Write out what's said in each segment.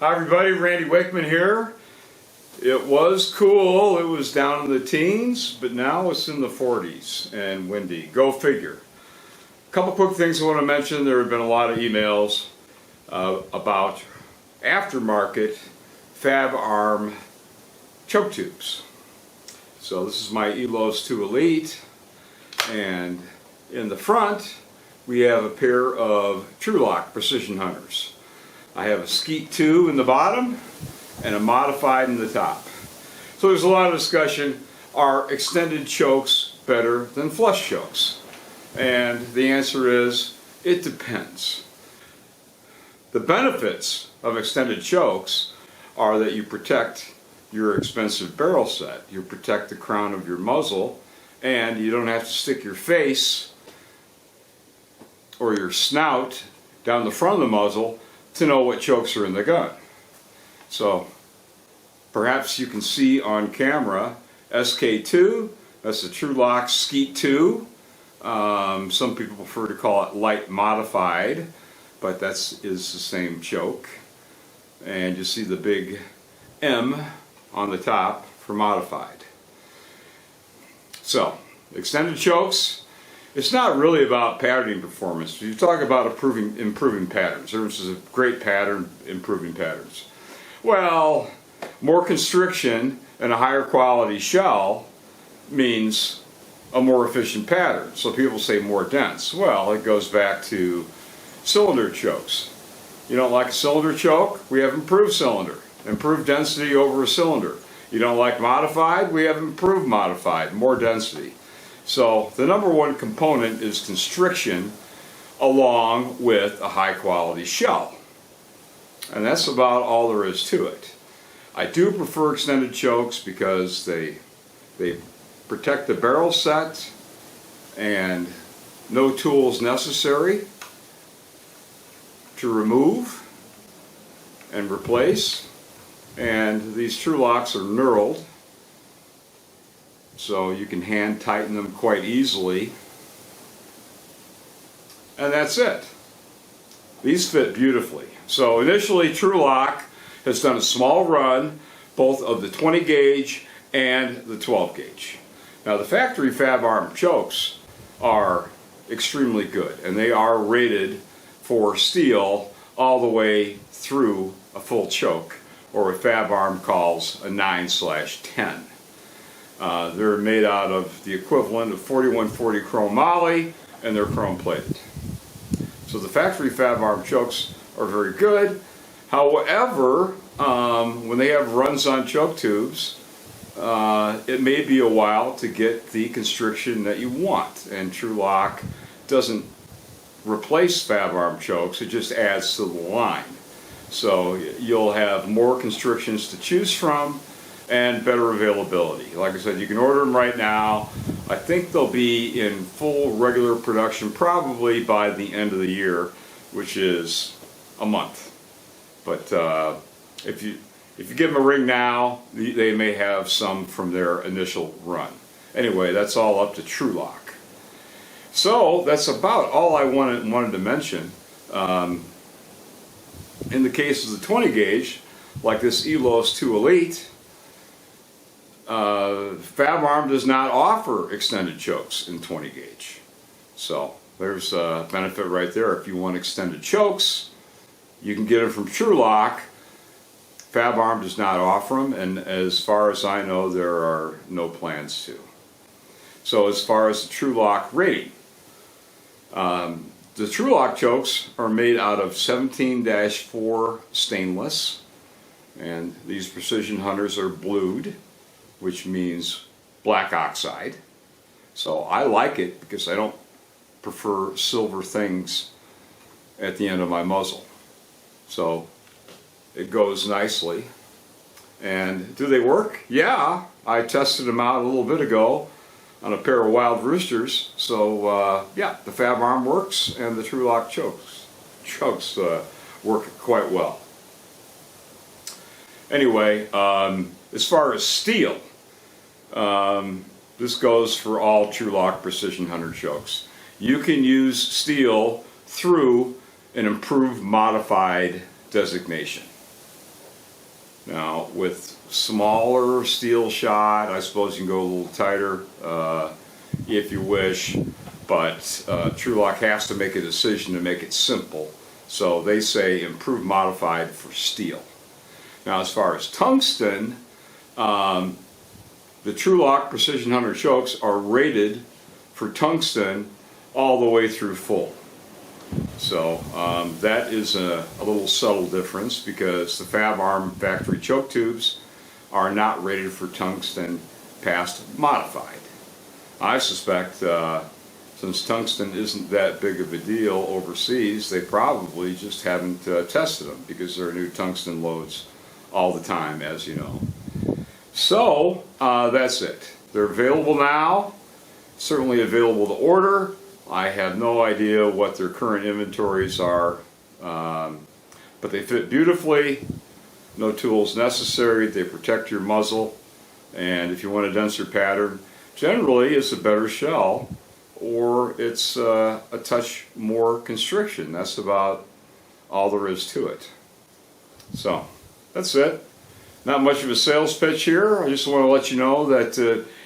Hi everybody, Randy Wakeman here. It was cool, it was down in the teens, but now it's in the 40s and windy. Go figure. A couple quick things I want to mention. There have been a lot of emails about aftermarket Fabarm choke tubes. So this is my Elos 2 Elite, and in the front we have a pair of Trulock Precision Hunters. I have a Skeet 2 in the bottom and a modified in the top. So there's a lot of discussion, are extended chokes better than flush chokes? And the answer is, it depends. The benefits of extended chokes are that you protect your expensive barrel set, you protect the crown of your muzzle, and you don't have to stick your face or your snout down the front of the muzzle to know what chokes are in the gun. So perhaps you can see on camera SK2, that's the Trulock Skeet 2. Some people prefer to call it light modified, but is the same choke. And you see the big M on the top for modified. So extended chokes, it's not really about patterning performance. You talk about improving patterns. This is a great pattern, improving patterns. Well, more constriction and a higher quality shell means a more efficient pattern. So people say more dense. Well, it goes back to cylinder chokes. You don't like a cylinder choke? We have improved cylinder. Improved density over a cylinder. You don't like modified? We have improved modified, more density. So the number one component is constriction along with a high quality shell. And that's about all there is to it. I do prefer extended chokes because they protect the barrel set and no tools necessary to remove and replace. And these Trulocks are knurled, so you can hand tighten them quite easily. And that's it. These fit beautifully. So initially Trulock has done a small run both of the 20 gauge and the 12 gauge. Now the factory Fabarm chokes are extremely good, and they are rated for steel all the way through a full choke, or what Fabarm calls a 9/10. They're made out of the equivalent of 4140 chrome moly, and they're chrome plated. So the factory Fabarm chokes are very good. However, when they have runs on choke tubes, it may be a while to get the constriction that you want. And Trulock doesn't replace Fabarm chokes, it just adds to the line. So you'll have more constrictions to choose from and better availability. Like I said, you can order them right now. I think they'll be in full regular production probably by the end of the year, which is a month. But if you give them a ring now, they may have some from their initial run. Anyway, that's all up to Trulock. So that's about all I wanted to mention. In the case of the 20 gauge, like this Elos 2 Elite, Fabarm does not offer extended chokes in 20 gauge. So there's a benefit right there. If you want extended chokes, you can get them from Trulock. Fabarm does not offer them, and as far as I know, there are no plans to. So as far as the Trulock rating, the Trulock chokes are made out of 17-4 stainless, and these Precision Hunters are blued, which means black oxide. So I like it because I don't prefer silver things at the end of my muzzle. So it goes nicely. And do they work? Yeah, I tested them out a little bit ago on a pair of wild roosters. So yeah, the Fabarm works, and the Trulock chokes work quite well. Anyway, as far as steel, this goes for all Trulock Precision Hunter chokes. You can use steel through an improved modified designation. Now with smaller steel shot, I suppose you can go a little tighter if you wish, but Trulock has to make a decision to make it simple. So they say improved modified for steel. Now as far as tungsten, the Trulock Precision Hunter chokes are rated for tungsten all the way through full. So that is a little subtle difference, because the Fabarm factory choke tubes are not rated for tungsten past modified. I suspect since tungsten isn't that big of a deal overseas, they probably just haven't tested them, because there are new tungsten loads all the time, as you know. So that's it. They're available now, certainly available to order. I have no idea what their current inventories are, but they fit beautifully, no tools necessary, they protect your muzzle, and if you want a denser pattern, generally it's a better shell, or it's a touch more constriction. That's about all there is to it. So, that's it. Not much of a sales pitch here. I just want to let you know that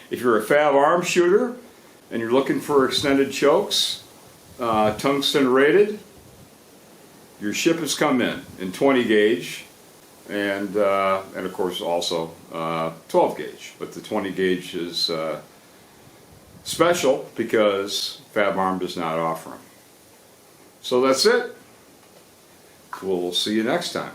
if you're a Fabarm shooter and you're looking for extended chokes, tungsten rated, your ship has come in 20 gauge, and of course also 12 gauge. But the 20 gauge is special because Fabarm does not offer them. So that's it. We'll see you next time.